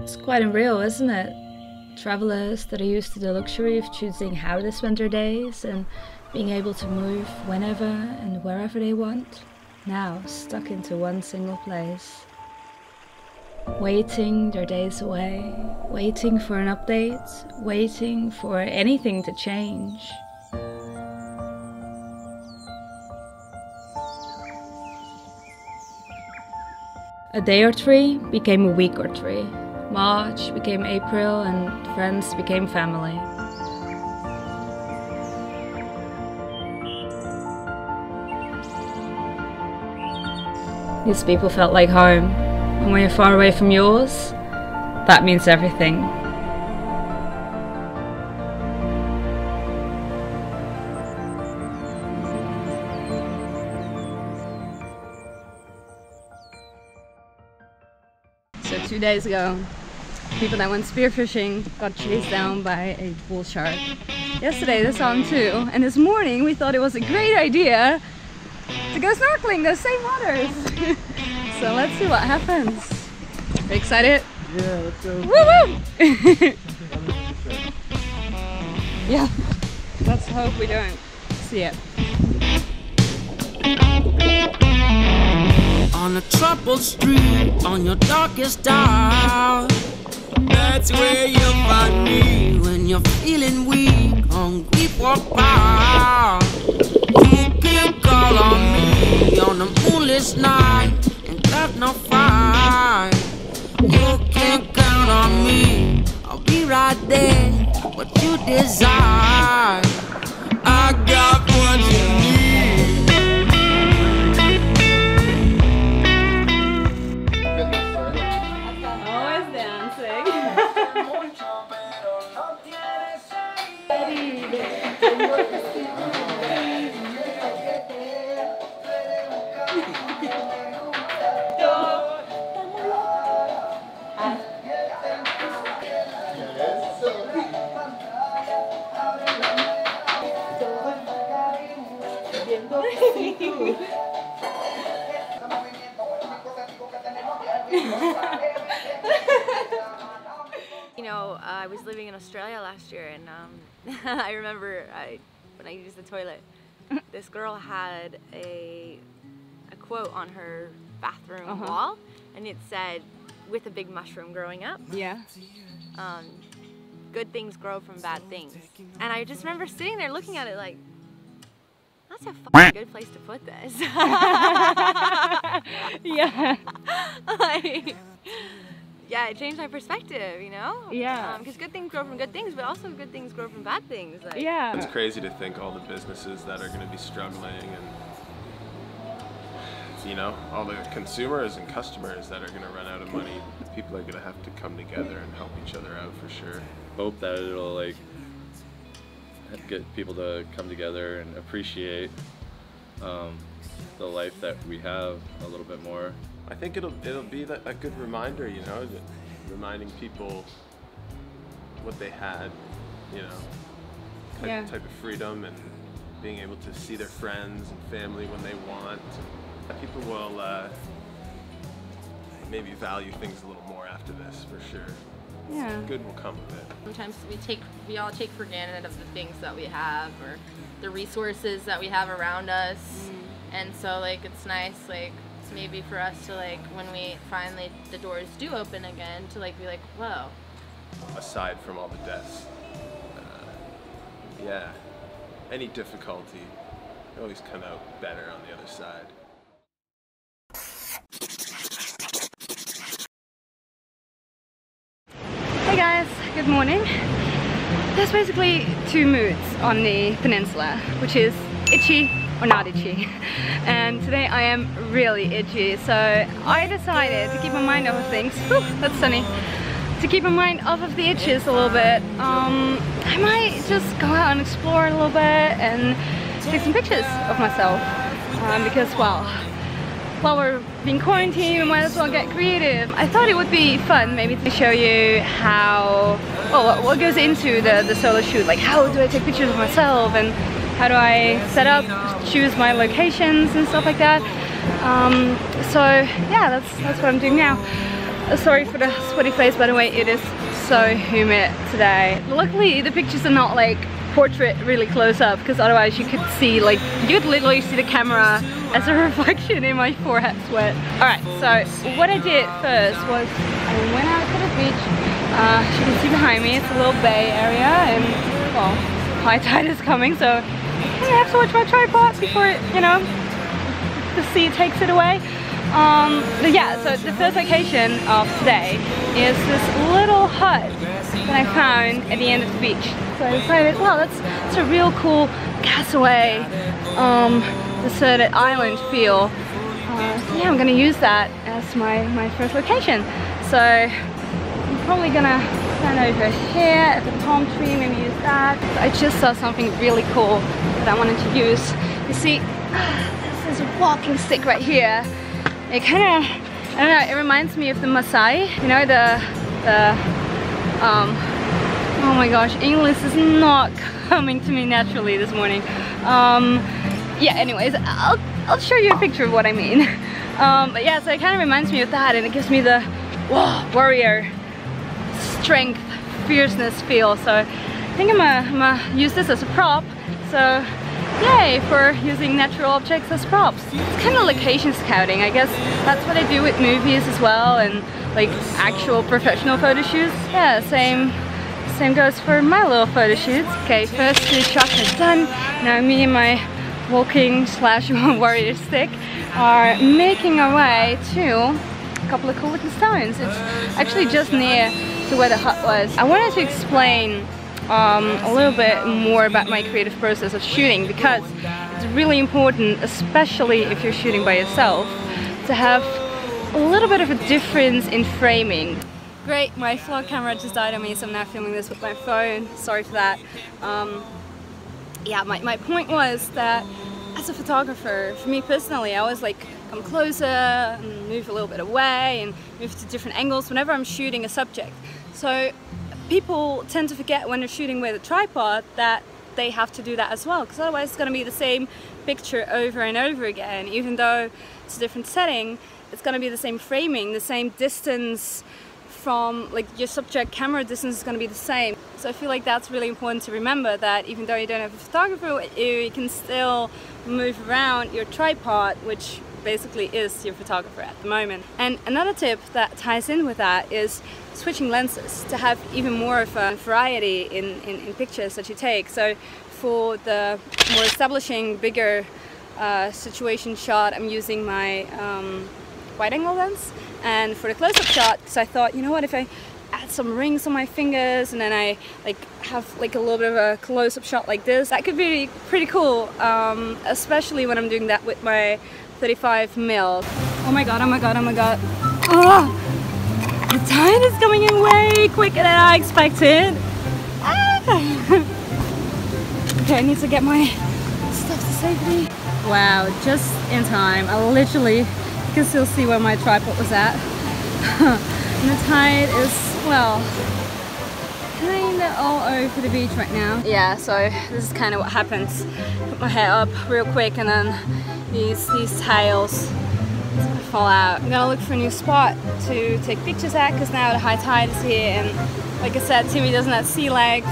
It's quite unreal, isn't it? Travelers that are used to the luxury of choosing how they spend their days and being able to move whenever and wherever they want, now stuck into one single place. Waiting their days away, waiting for an update, waiting for anything to change. A day or three became a week or three. March became April and friends became family. These people felt like home, and when you're far away from yours, that means everything. So 2 days ago, people that went spearfishing got chased down by a bull shark. Yesterday they saw him too, and this morning we thought it was a great idea to go snorkeling those same waters. So let's see what happens. Are you excited? Yeah, let's go. Woo-woo! Yeah, let's hope we don't see it. On a troubled street, on your darkest hour, that's where you'll find me. When you're feeling weak, hungry for power, you can call on me on a moonless night and got no fight. You can count on me, I'll be right there, what you desire. I got what you need. You know, I was living in Australia last year, and I remember when I used the toilet, this girl had a quote on her bathroom wall, and it said, "With a big mushroom growing up." Yeah. Good things grow from bad things. And I just remember sitting there looking at it like, that's a fucking good place to put this. Yeah. Like, yeah, it changed my perspective, you know? Yeah. Because good things grow from good things, but also good things grow from bad things. Like, Yeah. It's crazy to think all the businesses that are going to be struggling, and you know, all the consumers and customers that are going to run out of money. People are going to have to come together and help each other out for sure. Hope that it'll like get people to come together and appreciate the life that we have a little bit more. I think it'll be a good reminder, you know, reminding people what they had, you know, type of freedom and being able to see their friends and family when they want. People will maybe value things a little more after this, for sure. Yeah. Good will come of it. Sometimes we all take for granted of the things that we have or the resources that we have around us. And so like it's nice like maybe for us to like when we finally the doors do open again to like be like, whoa. Aside from all the deaths, yeah, any difficulty, you always come out better on the other side. Hey guys, good morning. There's basically two moods on the peninsula, which is itchy or not itchy. And today I am really itchy, so I decided to keep my mind off of things. Whew, that's sunny. To keep my mind off of the itches a little bit, I might just go out and explore a little bit and take some pictures of myself. Because, well, while we're being quarantined, we might as well get creative. I thought it would be fun maybe to show you how, well, what goes into the solo shoot. Like, how do I take pictures of myself and how do I set up, choose my locations and stuff like that. So yeah, that's what I'm doing now. Sorry for the sweaty face, by the way, it is so humid today. Luckily the pictures are not like portrait really close up, because otherwise you could see, like, you could literally see the camera as a reflection in my forehead sweat. Alright, so what I did first was I went out to the beach. As you can see behind me, it's a little bay area, and well, high tide is coming, so I have to watch my tripod before it, you know, the sea takes it away. But yeah, so the first location of today is this little hut that I found at the end of the beach. So I decided, well, that's a real cool castaway, deserted island feel. So yeah, I'm gonna use that as my first location. So I'm probably gonna stand over here at the palm tree, maybe use that. I just saw something really cool that I wanted to use. You see, this is a walking stick right here. It kind of, I don't know, it reminds me of the Maasai, you know, oh my gosh, English is not coming to me naturally this morning. Yeah, anyways, I'll show you a picture of what I mean. But yeah, so it kind of reminds me of that, and it gives me the warrior strength, fierceness feel. So I think I'm gonna use this as a prop. So yay for using natural objects as props. It's kind of location scouting, I guess. That's what I do with movies as well, and like actual professional photo shoots. Yeah, same goes for my little photo shoots. Okay, first 2 shots are done. Now me and my walking / warrior stick are making our way to a couple of cool looking stones. It's actually just near to where the hut was. I wanted to explain a little bit more about my creative process of shooting, because it's really important, especially if you're shooting by yourself, to have a little bit of a difference in framing. Great, my vlog camera just died on me, so I'm now filming this with my phone. Sorry for that. Yeah, my point was that as a photographer, for me personally, I always like come closer and move a little bit away and move to different angles whenever I'm shooting a subject. So people tend to forget when they're shooting with a tripod that they have to do that as well, because otherwise it's going to be the same picture over and over again. Even though it's a different setting, it's going to be the same framing, the same distance from, like, your subject camera distance is going to be the same. So I feel like that's really important to remember, that even though you don't have a photographer with you, you can still move around your tripod, which basically is your photographer at the moment. And another tip that ties in with that is switching lenses to have even more of a variety in pictures that you take. So for the more establishing, bigger situation shot, I'm using my wide angle lens, and for the close-up shot, because I thought, you know what, if I add some rings on my fingers and then I like have like a little bit of a close-up shot like this, that could be pretty cool, especially when I'm doing that with my 35mm. Oh my god, oh my god, oh my god. Oh, the tide is coming in way quicker than I expected. Okay, I need to get my stuff to safety. Wow, just in time. I literally, you can still see where my tripod was at. And the tide is, well, kinda all over the beach right now. Yeah, so this is kind of what happens. Put my hair up real quick and then these tails fall out. I'm gonna look for a new spot to take pictures at, because now the high tide is here, and like I said, Timmy doesn't have sea legs.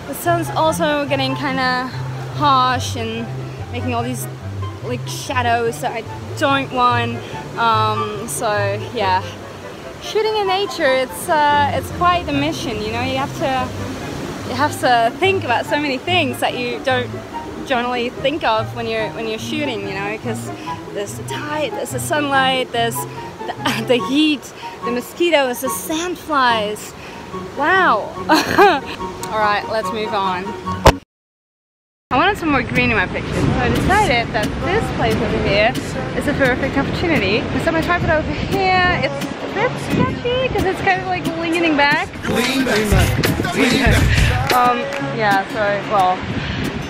The sun's also getting kind of harsh and making all these like shadows that I don't want. So yeah, shooting in nature, it's quite a mission, you know. You have to think about so many things that you don't generally think of when you're shooting, you know, because there's the tide, there's the sunlight, there's the heat, the mosquitoes, the sandflies. Wow. All right, let's move on. I wanted some more green in my pictures, so I decided that this place over here is a perfect opportunity. I set my tripod over here. It's a bit sketchy because it's kind of like leaning back. Yeah, so, well,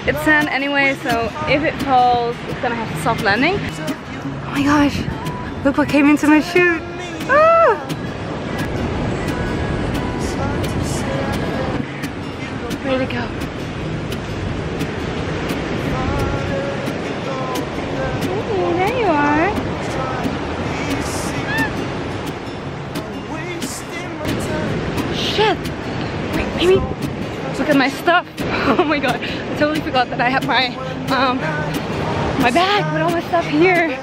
it's sand anyway, so if it falls, it's gonna have a soft landing. Oh my gosh, look what came into my chute. Ah! Where'd it go? Hey, there you are. shit! Wait, Amy, look at my stuff. Oh my god, I totally forgot that I have my my bag with all my stuff here.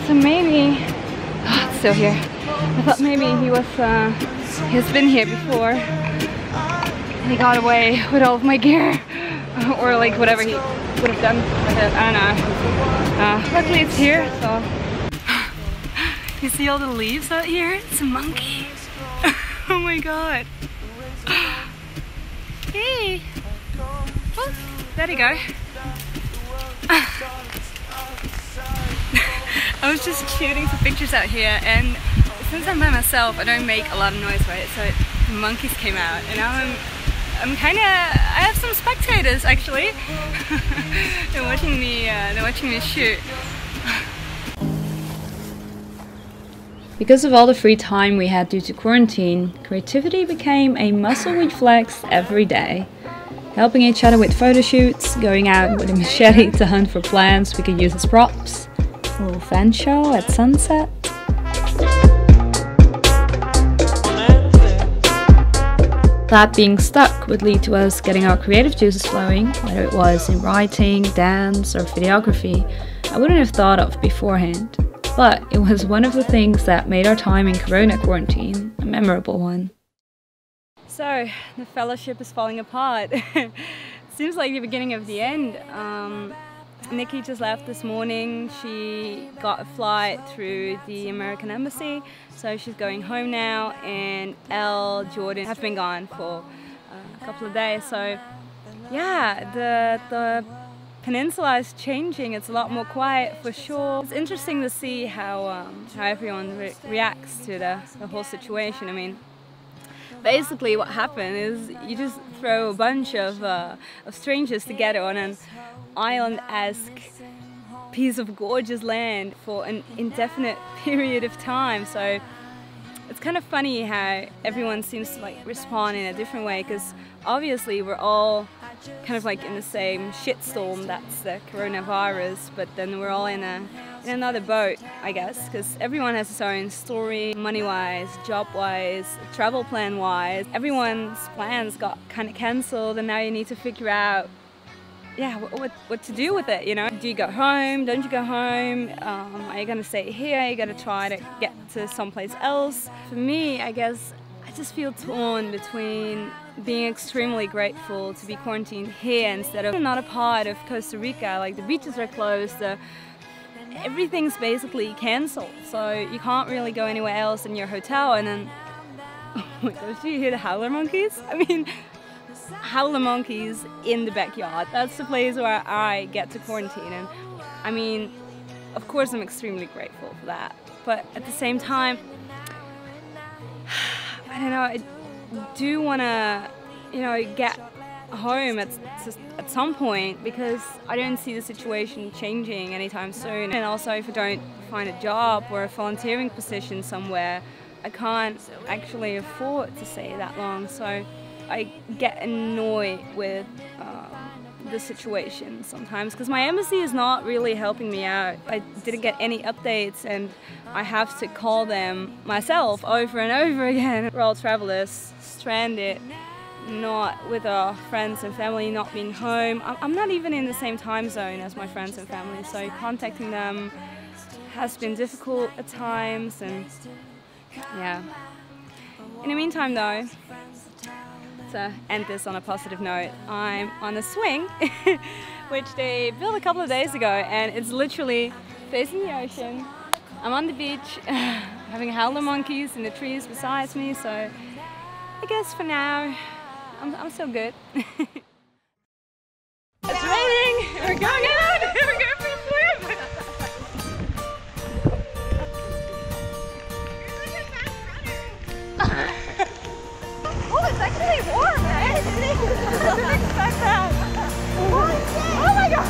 So maybe, oh, it's still here. I thought maybe he's been here before and he got away with all of my gear, or like whatever he would have done with it. I don't know. Luckily it's here, so. You see all the leaves out here? It's a monkey. Oh my god. Hey. Oh, there you go. I was just shooting some pictures out here, and since I'm by myself, I don't make a lot of noise, right? So the monkeys came out, and now I'm kind of. I have some spectators actually. They're watching me shoot. Because of all the free time we had due to quarantine, creativity became a muscle we flexed every day. Helping each other with photo shoots, going out with a machete to hunt for plants we could use as props, a little fan show at sunset. That being stuck would lead to us getting our creative juices flowing, whether it was in writing, dance, or videography I wouldn't have thought of beforehand. But it was one of the things that made our time in Corona quarantine a memorable one. So, the fellowship is falling apart. Seems like the beginning of the end. Nikki just left this morning. She got a flight through the American Embassy, so she's going home now, and Elle, Jordan have been gone for a couple of days. So, yeah, the Peninsula is changing. It's a lot more quiet for sure. It's interesting to see how everyone reacts to the whole situation. I mean, basically what happened is you just throw a bunch of strangers together on an island-esque piece of gorgeous land for an indefinite period of time. So it's kind of funny how everyone seems to like respond in a different way, because obviously we're all kind of like in the same shitstorm that's the coronavirus, but then we're all in another boat, I guess, because everyone has its own story, money-wise, job-wise, travel plan-wise. Everyone's plans got kind of cancelled, and now you need to figure out, yeah, what to do with it, you know? Do you go home? Don't you go home? Are you gonna stay here? Are you gonna try to get to someplace else? For me, I guess, I just feel torn between being extremely grateful to be quarantined here instead of another part of Costa Rica. Like, the beaches are closed, everything's basically cancelled, so you can't really go anywhere else in your hotel. And then, oh my gosh, do you hear the howler monkeys? I mean, howler monkeys in the backyard. That's the place where I get to quarantine, and I mean, of course I'm extremely grateful for that, but at the same time, I don't know, I do want to, you know, get home at some point, because I don't see the situation changing anytime soon. And also, if I don't find a job or a volunteering position somewhere, I can't actually afford to stay that long. So I get annoyed with the situation sometimes, because my embassy is not really helping me out. I didn't get any updates, and I have to call them myself over and over again. We're all travelers, stranded, not with our friends and family, not being home. I'm not even in the same time zone as my friends and family, so contacting them has been difficult at times, and yeah. In the meantime though, to end this on a positive note, I'm on a swing, which they built a couple of days ago, and it's literally facing the ocean. I'm on the beach, having howler monkeys in the trees beside me, so I guess for now, I'm still good. It's raining! We're going out! We're going for a swim! Oh, it's actually warm, right? I didn't expect that. Oh my god!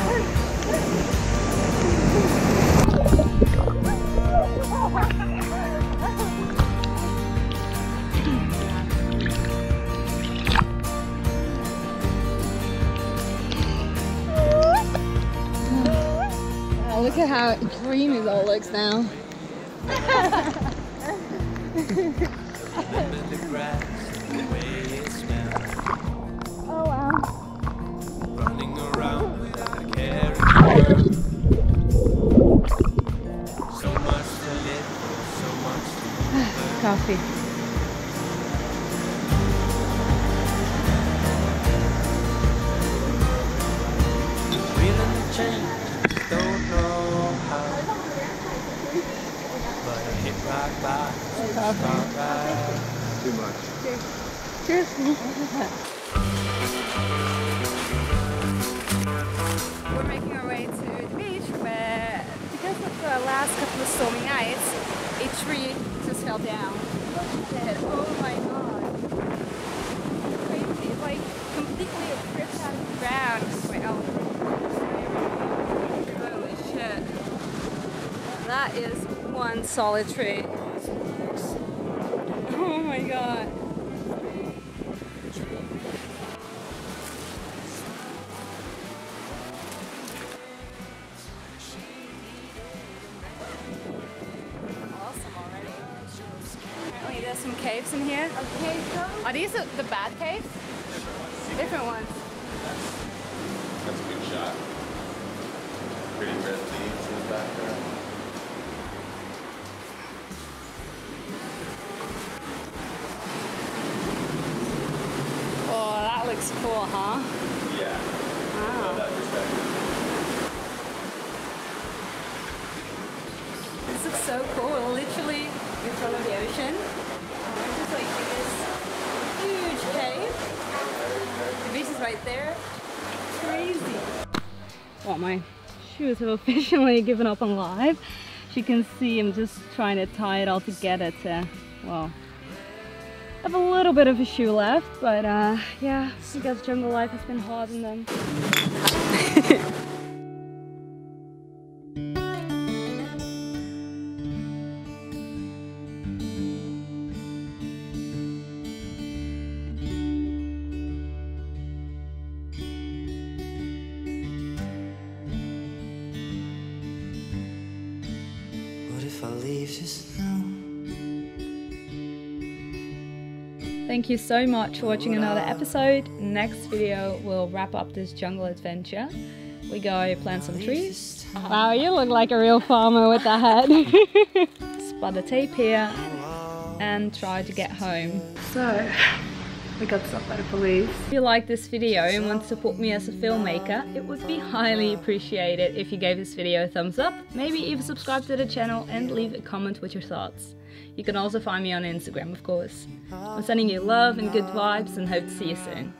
Oh, look at how green it all looks now. Oh wow. Running around without a care in the world. So much to live for, so much to learn. Coffee. Feeling the change, don't know how. But I hit rock bottom, right. Too much. Cheers. We're making our way to the beach where, because of the last couple of stormy nights, a tree just fell down. Look at it. Oh my god. Crazy. It's like completely ripped out of the ground. Wait, holy shit. That is one solid tree. Oh my god. Awesome already. Apparently there's some caves in here. Okay, so are these the bad caves? Different ones. That's a good shot. Pretty red leaves in the background. Oh, that looks cool, huh? Yeah. Wow. That perspective. This looks so cool. We're literally in front of the ocean. There's just like this huge cave. The beach is right there. Crazy. Well, my shoes have officially given up on life. As you can see, I'm just trying to tie it all together to, well, I have a little bit of a shoe left, but yeah, I guess jungle life has been hard on them. What if I leave just now? Thank you so much for watching another episode. Next video will wrap up this jungle adventure. We go plant some trees. Wow, you look like a real farmer with that hat. Spot the tape here and try to get home. So, we got stopped by the police. If you like this video and want to support me as a filmmaker, it would be highly appreciated if you gave this video a thumbs up, maybe even subscribe to the channel and leave a comment with your thoughts. You can also find me on Instagram, of course. I'm sending you love and good vibes and hope to see you soon.